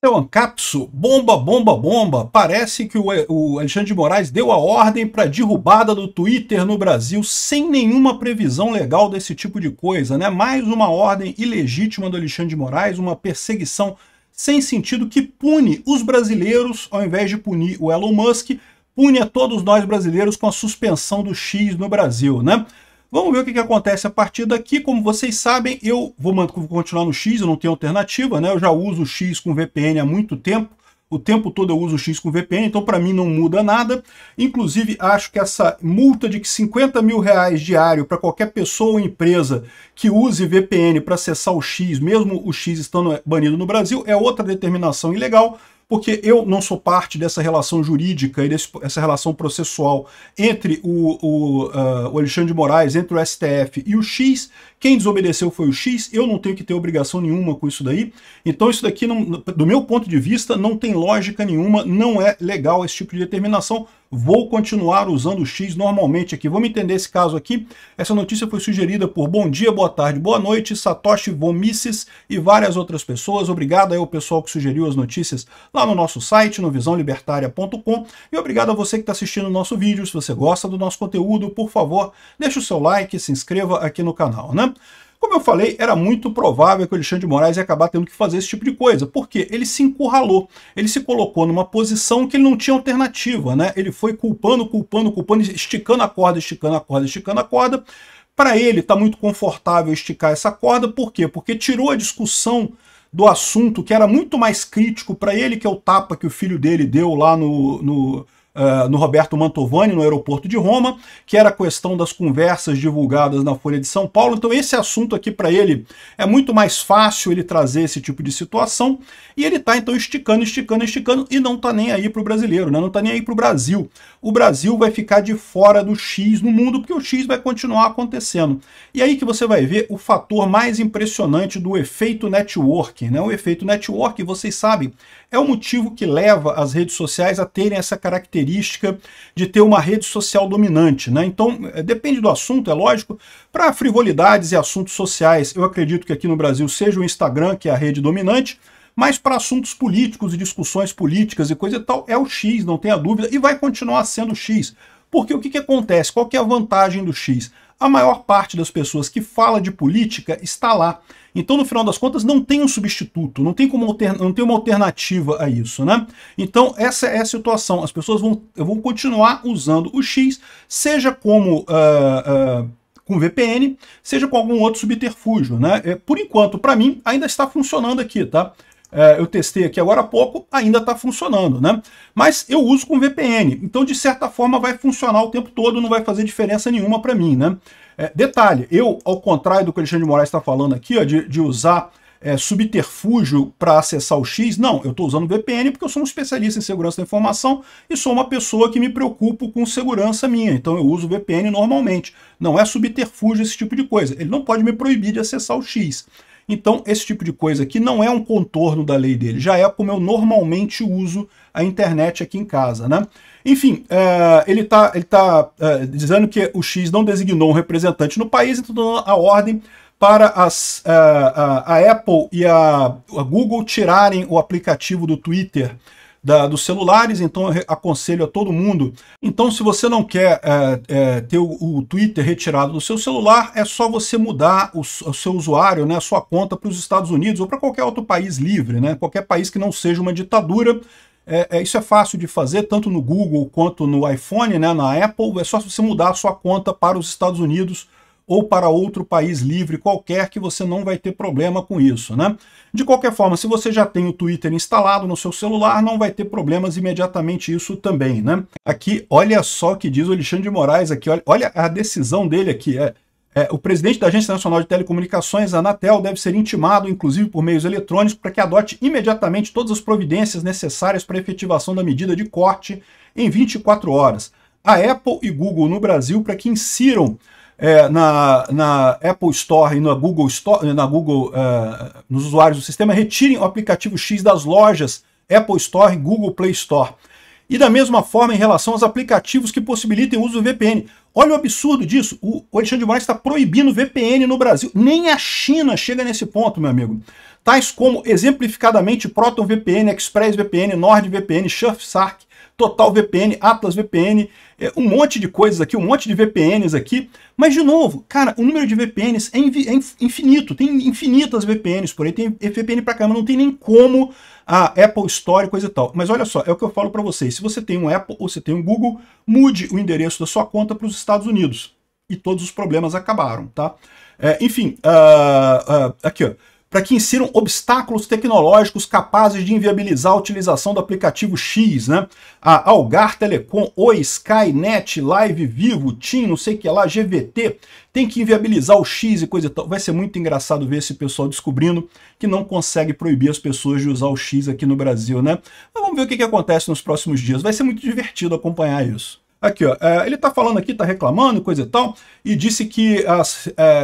Então, Ancapso, bomba, bomba, bomba. Parece que o Alexandre de Moraes deu a ordem para a derrubada do Twitter no Brasil sem nenhuma previsão legal desse tipo de coisa, né? Mais uma ordem ilegítima do Alexandre de Moraes, uma perseguição sem sentido que pune os brasileiros, ao invés de punir o Elon Musk, pune a todos nós brasileiros com a suspensão do X no Brasil, né? Vamos ver o que acontece a partir daqui. Como vocês sabem, eu vou continuar no X, eu não tenho alternativa, né? Eu já uso o X com VPN há muito tempo. O tempo todo eu uso o X com VPN, então para mim não muda nada. Inclusive, acho que essa multa de 50 mil reais diário para qualquer pessoa ou empresa que use VPN para acessar o X, mesmo o X estando banido no Brasil, é outra determinação ilegal, porque eu não sou parte dessa relação jurídica e dessa relação processual entre o Alexandre de Moraes, entre o STF e o X. Quem desobedeceu foi o X, eu não tenho que ter obrigação nenhuma com isso daí. Então isso daqui, do meu ponto de vista, não tem lógica nenhuma, não é legal esse tipo de determinação. Vou continuar usando o X normalmente aqui. Vamos entender esse caso aqui. Essa notícia foi sugerida por Bom Dia, Boa Tarde, Boa Noite, Satoshi Vomices e várias outras pessoas. Obrigado aí ao pessoal que sugeriu as notícias lá no nosso site, no visãolibertaria.com. E obrigado a você que está assistindo o nosso vídeo. Se você gosta do nosso conteúdo, por favor, deixe o seu like e se inscreva aqui no canal, né? Como eu falei, era muito provável que o Alexandre de Moraes ia acabar tendo que fazer esse tipo de coisa, porque ele se encurralou, ele se colocou numa posição que ele não tinha alternativa, né? Ele foi culpando, esticando a corda, esticando a corda, esticando a corda. Para ele está muito confortável esticar essa corda, por quê? Porque tirou a discussão do assunto que era muito mais crítico para ele, que é o tapa que o filho dele deu lá no Roberto Mantovani, no aeroporto de Roma, que era a questão das conversas divulgadas na Folha de São Paulo. Então esse assunto aqui para ele é muito mais fácil ele trazer esse tipo de situação, e ele está então esticando, esticando, esticando, e não está nem aí para o brasileiro, né? Não está nem aí para o Brasil. O Brasil vai ficar de fora do X no mundo, porque o X vai continuar acontecendo. E aí que você vai ver o fator mais impressionante do efeito networking, né? O efeito networking, vocês sabem, é o motivo que leva as redes sociais a terem essa característica de ter uma rede social dominante, né? Então, depende do assunto, é lógico. Para frivolidades e assuntos sociais, eu acredito que aqui no Brasil seja o Instagram, que é a rede dominante, mas para assuntos políticos e discussões políticas e coisa e tal, é o X, não tenha dúvida, e vai continuar sendo o X. Porque o que acontece? Qual que é a vantagem do X? A maior parte das pessoas que fala de política está lá. Então, no final das contas, não tem um substituto, não tem uma alternativa a isso, né? Então, essa é a situação. As pessoas vão continuar usando o X, seja como com VPN, seja com algum outro subterfúgio, né? Por enquanto, para mim, ainda está funcionando aqui, tá? Eu testei aqui agora há pouco, ainda está funcionando, né? Mas eu uso com VPN, então de certa forma vai funcionar o tempo todo, não vai fazer diferença nenhuma para mim, né? Detalhe, eu, ao contrário do que o Alexandre de Moraes está falando aqui, ó, de usar subterfúgio para acessar o X, não, eu estou usando VPN porque eu sou um especialista em segurança da informação e sou uma pessoa que me preocupo com segurança minha, então eu uso VPN normalmente, não é subterfúgio esse tipo de coisa, ele não pode me proibir de acessar o X. Então, esse tipo de coisa aqui não é um contorno da lei dele, já é como eu normalmente uso a internet aqui em casa, né? Enfim, ele tá dizendo que o X não designou um representante no país, então dando a ordem para a Apple e a Google tirarem o aplicativo do Twitter dos celulares. Então eu aconselho a todo mundo. Então, se você não quer ter o Twitter retirado do seu celular, é só você mudar o seu usuário, né, a sua conta para os Estados Unidos ou para qualquer outro país livre, né, qualquer país que não seja uma ditadura. Isso é fácil de fazer, tanto no Google quanto no iPhone, né, na Apple. É só você mudar a sua conta para os Estados Unidos ou para outro país livre qualquer, que você não vai ter problema com isso, né? De qualquer forma, se você já tem o Twitter instalado no seu celular, não vai ter problemas imediatamente isso também, né? Aqui, olha só o que diz o Alexandre de Moraes aqui, olha a decisão dele aqui, o presidente da Agência Nacional de Telecomunicações, a Anatel, deve ser intimado, inclusive por meios eletrônicos, para que adote imediatamente todas as providências necessárias para a efetivação da medida de corte em 24 horas. A Apple e Google no Brasil, para que insiram na Apple Store e na Google Store, nos usuários do sistema, retirem o aplicativo X das lojas Apple Store e Google Play Store. E da mesma forma em relação aos aplicativos que possibilitem o uso do VPN. Olha o absurdo disso. O Alexandre de Moraes está proibindo VPN no Brasil. Nem a China chega nesse ponto, meu amigo. Tais como, exemplificadamente, ProtonVPN, ExpressVPN, NordVPN, Surfshark, TotalVPN, AtlasVPN, um monte de coisas aqui, um monte de VPNs aqui. Mas, de novo, cara, o número de VPNs é infinito. Tem infinitas VPNs por aí. Tem VPN pra caramba, não tem nem como a Apple Store, coisa e tal. Mas olha só, é o que eu falo para vocês. Se você tem um Apple ou você tem um Google, mude o endereço da sua conta para os Estados Unidos. E todos os problemas acabaram, tá? Enfim, aqui, ó. Para que insiram obstáculos tecnológicos capazes de inviabilizar a utilização do aplicativo X, né? A Algar Telecom, Oi, Sky, Net, Live, Vivo, TIM, não sei o que lá, GVT, tem que inviabilizar o X e coisa e tal. Vai ser muito engraçado ver esse pessoal descobrindo que não consegue proibir as pessoas de usar o X aqui no Brasil, né? Mas vamos ver o que acontece nos próximos dias. Vai ser muito divertido acompanhar isso. Aqui, ó, ele está falando aqui, está reclamando, coisa e tal, e disse que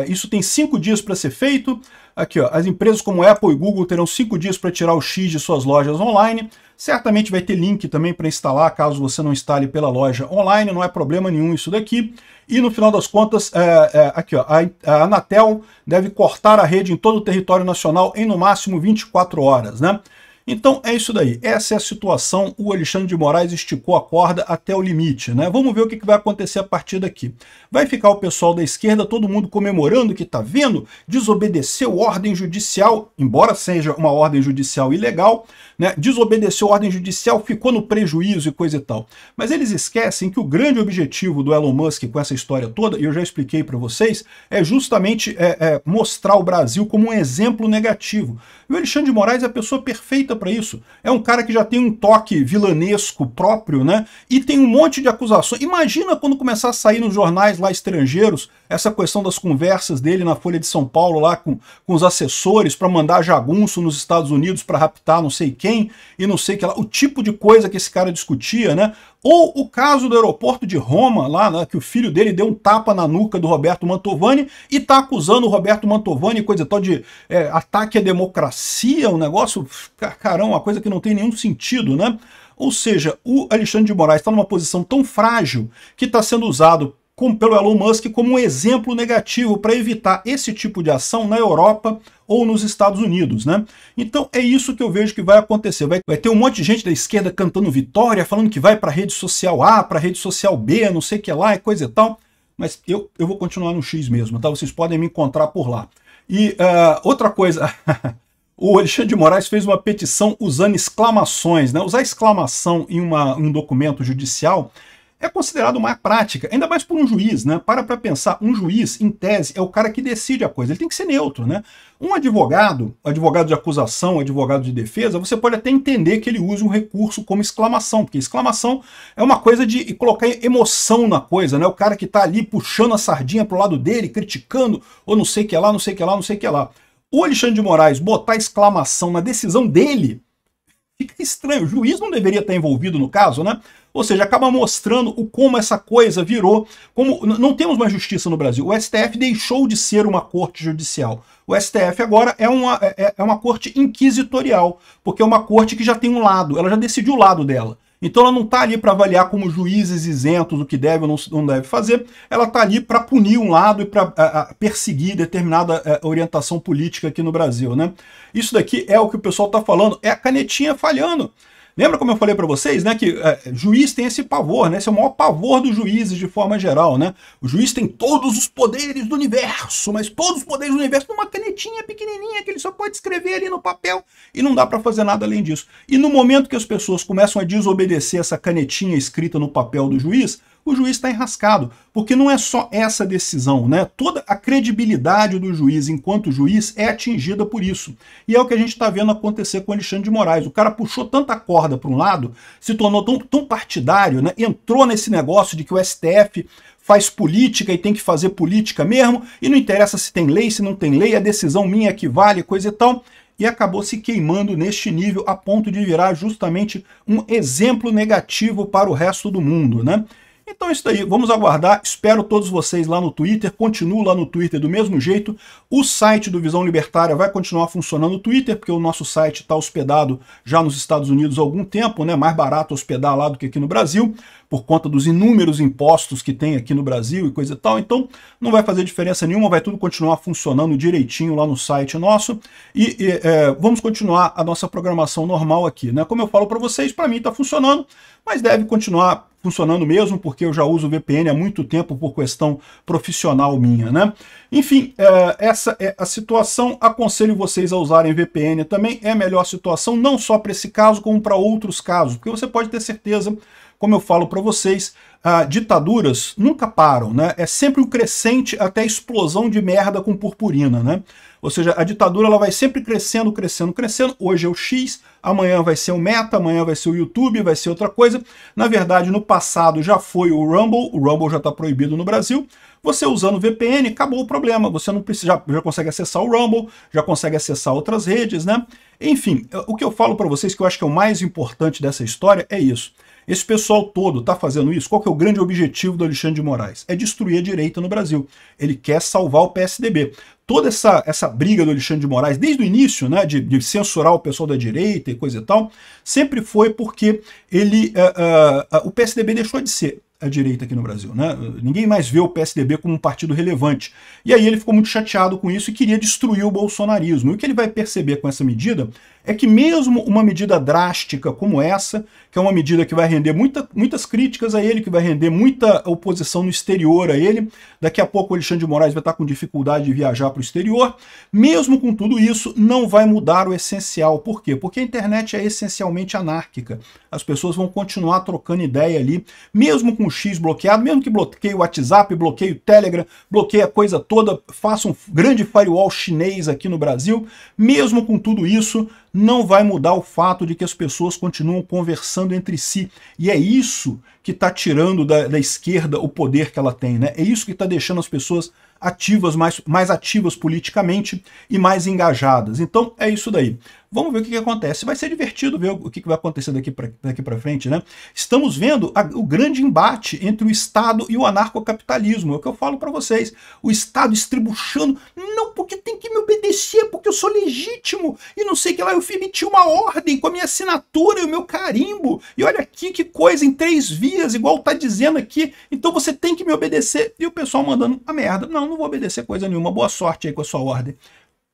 isso tem 5 dias para ser feito. Aqui, ó, as empresas como Apple e Google terão 5 dias para tirar o X de suas lojas online. Certamente vai ter link também para instalar, caso você não instale pela loja online, não é problema nenhum isso daqui. E no final das contas, aqui, ó, a Anatel deve cortar a rede em todo o território nacional em no máximo 24 horas, né? Então é isso daí, essa é a situação, o Alexandre de Moraes esticou a corda até o limite, né? Vamos ver o que vai acontecer a partir daqui. Vai ficar o pessoal da esquerda, todo mundo comemorando que tá vendo, desobedeceu ordem judicial, embora seja uma ordem judicial ilegal, né? Desobedeceu ordem judicial, ficou no prejuízo e coisa e tal. Mas eles esquecem que o grande objetivo do Elon Musk com essa história toda, e eu já expliquei para vocês, é justamente mostrar o Brasil como um exemplo negativo. E o Alexandre de Moraes é a pessoa perfeita para isso. É um cara que já tem um toque vilanesco próprio, né? E tem um monte de acusações. Imagina quando começar a sair nos jornais lá estrangeiros essa questão das conversas dele na Folha de São Paulo lá com os assessores para mandar jagunço nos Estados Unidos para raptar não sei quem e não sei o que lá. O tipo de coisa que esse cara discutia, né? Ou o caso do aeroporto de Roma, lá, né, que o filho dele deu um tapa na nuca do Roberto Mantovani e está acusando o Roberto Mantovani, coisa tal de ataque à democracia, um negócio, caramba, uma coisa que não tem nenhum sentido, né? Ou seja, o Alexandre de Moraes está numa posição tão frágil que está sendo usado pelo Elon Musk como um exemplo negativo para evitar esse tipo de ação na Europa ou nos Estados Unidos, né? Então é isso que eu vejo que vai acontecer. Vai ter um monte de gente da esquerda cantando vitória, falando que vai para a rede social A, para a rede social B, não sei o que lá, e coisa e tal. Mas eu vou continuar no X mesmo, tá? Vocês podem me encontrar por lá. E outra coisa... O Alexandre de Moraes fez uma petição usando exclamações, né? Usar exclamação em um documento judicial é considerado uma prática, ainda mais por um juiz, né? Para pensar, um juiz, em tese, é o cara que decide a coisa, ele tem que ser neutro, né? Um advogado de acusação, advogado de defesa, você pode até entender que ele use um recurso como exclamação, porque exclamação é uma coisa de colocar emoção na coisa, né? O cara que está ali puxando a sardinha pro lado dele, criticando, ou não sei o que lá, não sei o que lá, não sei o que lá. O Alexandre de Moraes botar exclamação na decisão dele, fica estranho. O juiz não deveria estar envolvido no caso, né? Ou seja, acaba mostrando como essa coisa virou, como não temos mais justiça no Brasil. O STF deixou de ser uma corte judicial. O STF agora é uma corte inquisitorial, porque é uma corte que já tem um lado, ela já decidiu o lado dela. Então ela não está ali para avaliar como juízes isentos o que deve ou não deve fazer, ela está ali para punir um lado e para perseguir determinada orientação política aqui no Brasil, né? Isso daqui é o que o pessoal está falando, é a canetinha falhando. Lembra como eu falei para vocês, né, que juiz tem esse pavor, né? Esse é o maior pavor dos juízes de forma geral, né? O juiz tem todos os poderes do universo, mas todos os poderes do universo numa canetinha pequenininha que ele só pode escrever ali no papel e não dá para fazer nada além disso. E no momento que as pessoas começam a desobedecer essa canetinha escrita no papel do juiz, o juiz está enrascado, porque não é só essa decisão, né? Toda a credibilidade do juiz enquanto juiz é atingida por isso. E é o que a gente está vendo acontecer com o Alexandre de Moraes. O cara puxou tanta corda para um lado, se tornou tão partidário, né? Entrou nesse negócio de que o STF faz política e tem que fazer política mesmo, e não interessa se tem lei, se não tem lei, a decisão minha que vale, coisa e tal, e acabou se queimando neste nível a ponto de virar justamente um exemplo negativo para o resto do mundo, né? Então é isso daí, vamos aguardar, espero todos vocês lá no Twitter, continuo lá no Twitter do mesmo jeito, o site do Visão Libertária vai continuar funcionando no Twitter, porque o nosso site está hospedado já nos Estados Unidos há algum tempo, né? Mais barato hospedar lá do que aqui no Brasil, por conta dos inúmeros impostos que tem aqui no Brasil e coisa e tal, então não vai fazer diferença nenhuma, vai tudo continuar funcionando direitinho lá no site nosso, e vamos continuar a nossa programação normal aqui, né? Como eu falo para vocês, para mim está funcionando, mas deve continuar funcionando mesmo, porque eu já uso o VPN há muito tempo por questão profissional minha, né? Enfim, essa é a situação, aconselho vocês a usarem VPN também, é a melhor situação, não só para esse caso, como para outros casos, porque você pode ter certeza, como eu falo para vocês, ditaduras nunca param, né? É sempre um crescente até a explosão de merda com purpurina, né? Ou seja, a ditadura ela vai sempre crescendo, crescendo, crescendo. Hoje é o X, amanhã vai ser o Meta, amanhã vai ser o YouTube, vai ser outra coisa. Na verdade, no passado já foi o Rumble já está proibido no Brasil. Você usando o VPN, acabou o problema. Você não precisa, já consegue acessar o Rumble, já consegue acessar outras redes, né? Enfim, o que eu falo para vocês, que eu acho que é o mais importante dessa história, é isso. Esse pessoal todo está fazendo isso. Qual que é o grande objetivo do Alexandre de Moraes? É destruir a direita no Brasil. Ele quer salvar o PSDB. Toda essa briga do Alexandre de Moraes, desde o início, né, de censurar o pessoal da direita e coisa e tal, sempre foi porque o PSDB deixou de ser a direita aqui no Brasil, né? Ninguém mais vê o PSDB como um partido relevante. E aí ele ficou muito chateado com isso e queria destruir o bolsonarismo. E o que ele vai perceber com essa medida é que mesmo uma medida drástica como essa, que é uma medida que vai render muitas críticas a ele, que vai render muita oposição no exterior a ele, daqui a pouco o Alexandre de Moraes vai estar com dificuldade de viajar para o exterior, mesmo com tudo isso, não vai mudar o essencial. Por quê? Porque a internet é essencialmente anárquica. As pessoas vão continuar trocando ideia ali, mesmo com o X bloqueado, mesmo que bloqueie o WhatsApp, bloqueie o Telegram, bloqueie a coisa toda, faça um grande firewall chinês aqui no Brasil, mesmo com tudo isso, não vai mudar o fato de que as pessoas continuam conversando entre si. E é isso que está tirando da esquerda o poder que ela tem, né? É isso que está deixando as pessoas ativas, mais ativas politicamente e mais engajadas. Então é isso daí. Vamos ver o que acontece. Vai ser divertido ver o que vai acontecer daqui para frente, né? Estamos vendo o grande embate entre o Estado e o anarcocapitalismo. É o que eu falo para vocês. O Estado estribuchando, não, porque tem que me obedecer, porque eu sou legítimo, e não sei o que lá, eu emiti uma ordem com a minha assinatura e o meu carimbo, e olha aqui que coisa, em 3 vias, igual tá dizendo aqui, então você tem que me obedecer. E o pessoal mandando a merda. Não vou obedecer coisa nenhuma, boa sorte aí com a sua ordem.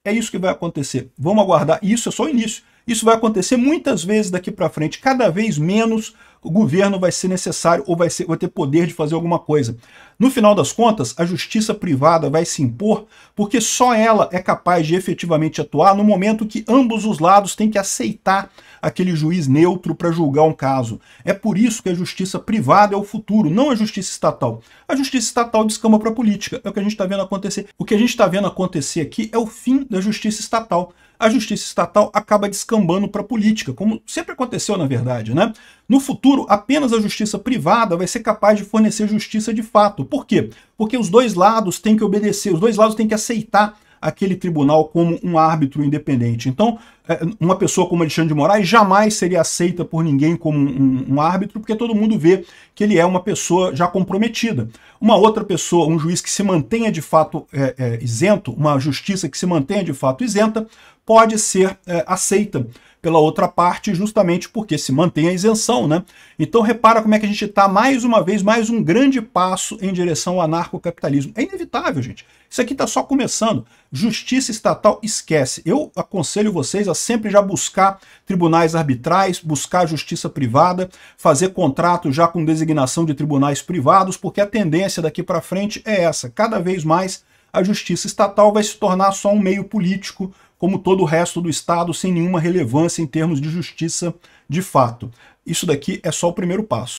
É isso que vai acontecer. Vamos aguardar. Isso é só o início. Isso vai acontecer muitas vezes daqui para frente. Cada vez menos o governo vai ser necessário ou vai ter poder de fazer alguma coisa. No final das contas, a justiça privada vai se impor porque só ela é capaz de efetivamente atuar no momento que ambos os lados têm que aceitar aquele juiz neutro para julgar um caso. É por isso que a justiça privada é o futuro, não a justiça estatal. A justiça estatal descamba para a política. É o que a gente está vendo acontecer. O que a gente está vendo acontecer aqui é o fim da justiça estatal. A justiça estatal acaba descambando para a política, como sempre aconteceu na verdade, né? No futuro, apenas a justiça privada vai ser capaz de fornecer justiça de fato. Por quê? Porque os dois lados têm que obedecer, os dois lados têm que aceitar aquele tribunal como um árbitro independente. Então, uma pessoa como Alexandre de Moraes jamais seria aceita por ninguém como um árbitro, porque todo mundo vê que ele é uma pessoa já comprometida. Uma outra pessoa, um juiz que se mantenha de fato isento, uma justiça que se mantenha de fato isenta, pode ser aceita pela outra parte, justamente porque se mantém a isenção, né? Então repara como é que a gente está, mais uma vez, mais um grande passo em direção ao anarcocapitalismo. É inevitável, gente. Isso aqui está só começando. Justiça estatal, esquece. Eu aconselho vocês a sempre já buscar tribunais arbitrais, buscar justiça privada, fazer contrato já com designação de tribunais privados, porque a tendência daqui para frente é essa. Cada vez mais a justiça estatal vai se tornar só um meio político, como todo o resto do Estado, sem nenhuma relevância em termos de justiça de fato. Isso daqui é só o primeiro passo.